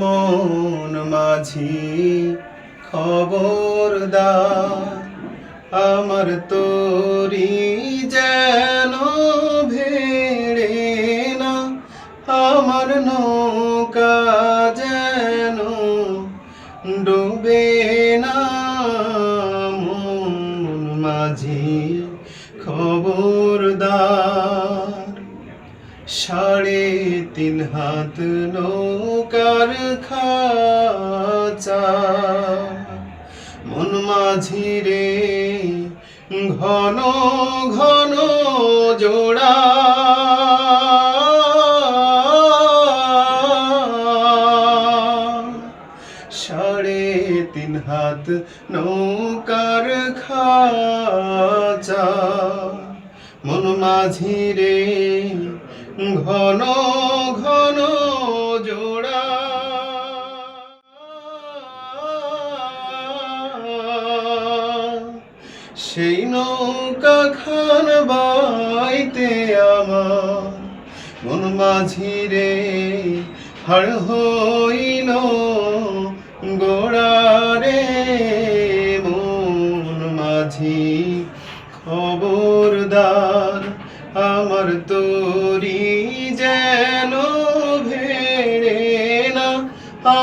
মন মাঝি খবরদার, আমার তরি যেন ভেড়ে না, আমার নৌকা যেন ডুবে না। মন মাঝি খবরদার, 3.5 হাত নৌকার খাঁচা, মন মাঝি রে ঘন ঘন জোড়া। 3.5 হাত নৌকার খাঁচা, মন মাঝি রে ঘন ঘন জোড়া। সেই নৌকা খান বাইতে আমার মন মাঝি রে হাড় হইল গোড়া রে। মন মাঝি খবরদার, আমার তরি যেন ভেড়ে না,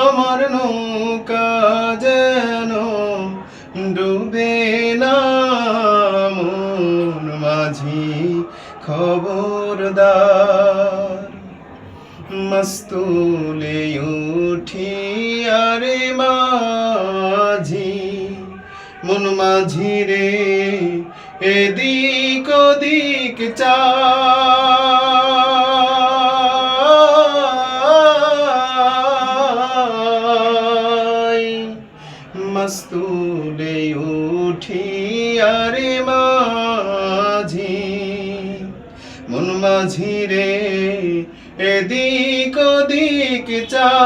আমার নৌকা যেন ডুবে না। মন মাঝি খবরদার, মস্তুলে উঠি আরে মাঝি, মন মাঝি রে এদিক ওদিক চাই। মস্তুলে উঠি আরে মাঝি, মন মাঝি রে এদিক ওদিক চাই।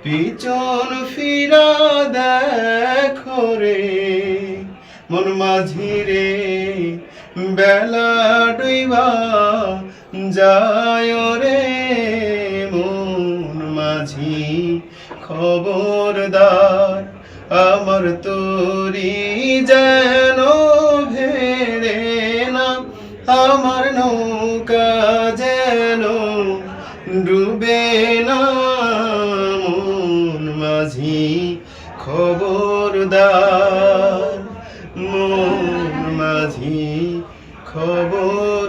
পিছন ফিরা দেখো রে মন মাঝি রে, বেলা ডুইবা যায় রে। মন মাঝি খবরদার, আমার তরি যেন ভেড়ে না, আমার নৌকা যেন ডুবে না। মন মাঝি খবরদার, মন মাঝি খবর